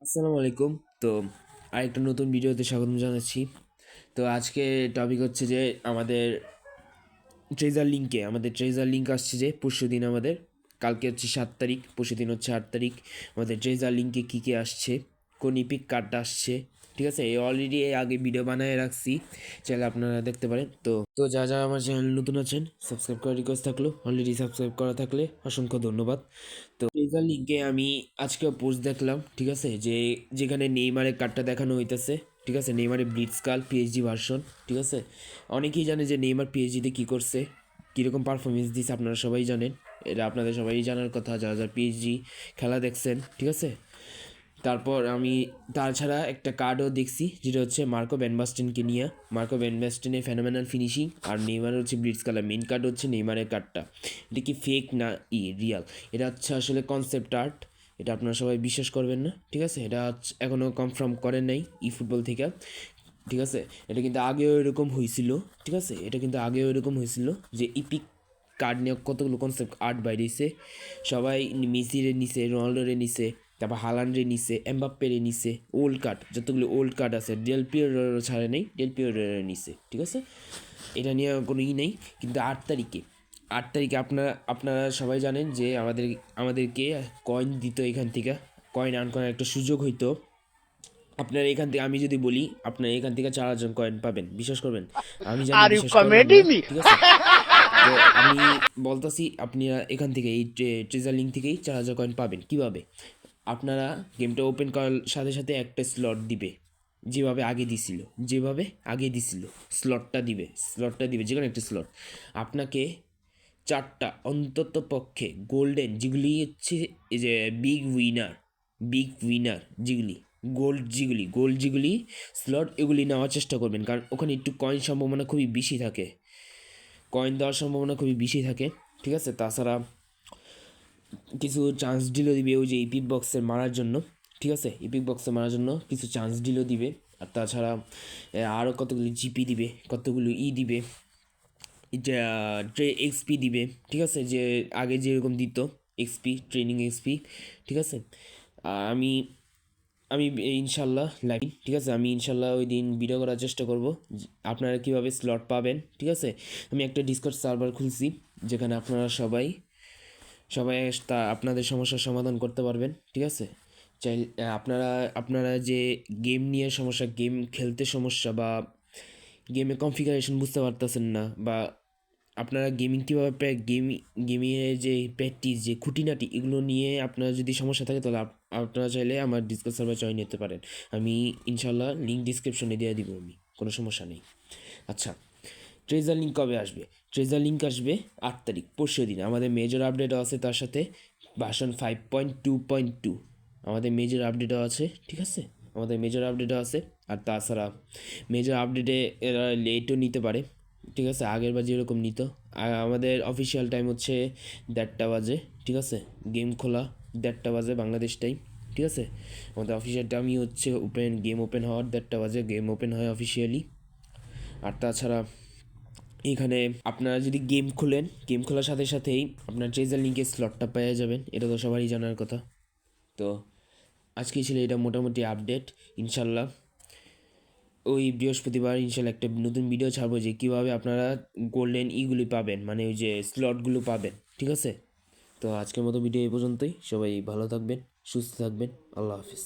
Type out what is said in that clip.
আসসালামু আলাইকুম। তো আরেকটা নতুন ভিডিওতে স্বাগতম জানাচ্ছি। তো আজকে টপিক হচ্ছে যে আমাদের ট্রেজার লিঙ্ক আসছে যে পরশুদিন আমাদের, কালকে হচ্ছে 7 তারিখ, পরশুদিন হচ্ছে 8 তারিখ। আমাদের ট্রেজার লিঙ্কে কী কী আসছে, কোন ইপিক কার্ডটা আসছে, ঠিক আছে? অলরেডি আগে ভিডিও বানিয়ে রাখছি, চাইলে আপনারা দেখতে পারেন। তো তো যা আমার চ্যানেল নতুন আছেন, সাবস্ক্রাইব করার রিকোয়েস্ট থাকলো, অলরেডি সাবস্ক্রাইব করা থাকলে অসংখ্য ধন্যবাদ। তো ট্রেজার লিঙ্কে আমি আজকে পোস্ট দেখলাম, ঠিক আছে, যেখানে নেইমারের কার্ডটা দেখানো হইতেছে, ঠিক আছে, নেইমারের ব্লিটজকাল পিএইচডি ভার্সন, ঠিক আছে। অনেকেই জানে যে নেইমার পিএইচডিতে কী করছে, কীরকম পারফরমেন্স দিচ্ছে, আপনারা সবাই জানেন। এটা আপনাদের সবাই জানার কথা, যারা যারা পিএইচডি খেলা দেখছেন, ঠিক আছে। তারপর আমি তাছাড়া একটা কার্ডও দেখছি, যেটা হচ্ছে মার্কো ভ্যান বাস্টেনকে নিয়ে। মার্কো ভ্যান বাস্টেনের ফেনোমেনাল ফিনিশিং, আর নেইমার হচ্ছে ব্লিটজ কালার। মেন কার্ড হচ্ছে নেইমারের কার্ডটা। এটা কি ফেক না রিয়াল? এটা হচ্ছে আসলে কনসেপ্ট আর্ট, এটা আপনারা সবাই বিশ্বাস করবেন না, ঠিক আছে। এটা এখনও কনফার্ম করেন নাই ই ফুটবল থেকে, ঠিক আছে। এটা কিন্তু আগেও এরকম হয়েছিল, ঠিক আছে। এটা কিন্তু আগেও এরকম হয়েছিল যে ইপিক কার্ড নিয়ে কতগুলো কনসেপ্ট আর্ট বাইরেছে। সবাই মেসিরে নিছে, রোনাল্ডোরে নিছে, তারপর হালান্ডরে নিছে, এমবাপ্পেরে নিছে। ওল্ড কার্ড, যতগুলো ওল্ড কার্ড আছে, ডেল পিওরেরও ছাড়ে নেই, ডেল পিওরের নিছে, ঠিক আছে। এটা নিয়ে কোনো নেই। কিন্তু 8 তারিখে আপনারা আপনারা সবাই জানেন যে আমাদেরকে কয়েন দিত এখান থেকে। কয়েন আর্ন করার একটা সুযোগ হইতো। আপনার এখান থেকে আমি যদি বলি, আপনার এখান থেকে 4,000 কয়েন পাবেন, বিশ্বাস করবেন? আমি জানি Are you বিশ্বাস করবেন না, comedy me? ঠিক আছে। তো আমি বলতেছি, আপনারা এখান থেকে এই ট্রেজার লিঙ্ক থেকেই 4,000 কয়েন পাবেন। কীভাবে? আপনারা গেমটা ওপেন করার সাথে সাথে একটা স্লট দিবে, যেভাবে আগে দিছিল স্লটটা দিবে যে কোনো একটা স্লট আপনাকে। 4টা অন্তত পক্ষে গোল্ডেন, যেগুলি হচ্ছে এই যে বিগ উইনার যেগুলি, গোল্ড যেগুলি স্লট, এগুলি নেওয়ার চেষ্টা করবেন, কারণ ওখানে একটু কয়েন দেওয়ার সম্ভাবনা খুবই বেশি থাকে, ঠিক আছে। তাছাড়া কিছু চান্স ডিলও দিবে ওই যে ইপিক বক্সের মারার জন্য, ঠিক আছে। ইপিক বক্সে মারার জন্য কিছু চান্স ডিলও দিবে। আর তাছাড়া আরও কতগুলি জিপি দিবে, কতগুলো দিবে, এক্সপি দিবে, ঠিক আছে, যে আগে যেরকম দিত এক্সপি, ট্রেনিং এক্সপি, ঠিক আছে। আর আমি আমি ইনশাল্লাহ লাইভ, ঠিক আছে, আমি ইনশাল্লাহ ওই দিন ভিডিও করার চেষ্টা করব আপনারা কীভাবে স্লট পাবেন, ঠিক আছে। আমি একটা ডিসকর্ড সার্ভার খুলছি, যেখানে আপনারা সবাই সবাই আপনাদের সমস্যার সমাধান করতে পারবেন, ঠিক আছে। চাই আপনারা আপনারা যে গেম নিয়ে সমস্যা, গেম খেলতে সমস্যা, বা গেমে কনফিগারেশন বুঝতে পারতেছেন না, বা আপনারা গেমিং কীভাবে গেমিংয়ের যে প্র্যাকটিস, যে খুঁটিনাটি, এগুলো নিয়ে আপনার যদি সমস্যা থাকে, তাহলে আপনারা চাইলে আমার ডিসকাস সার্ভার জয়েন নিতে পারেন। আমি ইনশাল্লাহ লিঙ্ক ডিসক্রিপশনে দিয়ে দিব, আমি কোনো সমস্যা নেই। আচ্ছা, ট্রেজার লিঙ্ক কবে আসবে? ট্রেজার লিঙ্ক আসবে 8 তারিখ, পরশু দিন। আমাদের মেজর আপডেটও আছে তার সাথে, ভার্সন 5.2.2 আমাদের মেজর আপডেটও আছে, ঠিক আছে। আমাদের মেজর আপডেটও আছে। আর তাছাড়া মেজর আপডেটে এরা লেটও নিতে পারে, ঠিক আছে। আগের বার যেরকম নিত, আমাদের অফিসিয়াল টাইম হচ্ছে 1:30 বাজে, ঠিক আছে। গেম খোলা 1:30 বাজে বাংলাদেশ টাইম, ঠিক আছে। আমাদের অফিসিয়াল টাইমই হচ্ছে গেম ওপেন হওয়ার 1:30 বাজে গেম ওপেন হয় অফিসিয়ালি। আর তাছাড়া এখানে আপনারা যদি গেম খোলার সাথে সাথেই আপনার ট্রেজার লিঙ্কের স্লটটা পেয়ে যাবেন, এটা তো সবারই জানার কথা। তো আজকে ছিল এটা মোটামুটি আপডেট। ইনশাল্লাহ ওই বৃহস্পতিবার ইনশাল্লাহ একটা নতুন ভিডিও ছাড়বো, যে কীভাবে আপনারা গোল্ডেন ইগুলি পাবেন, মানে ওই যে স্লটগুলো পাবেন, ঠিক আছে। তো আজকের মতো ভিডিও এই পর্যন্তই। সবাই ভালো থাকবেন, সুস্থ থাকবেন। আল্লাহ হাফিজ।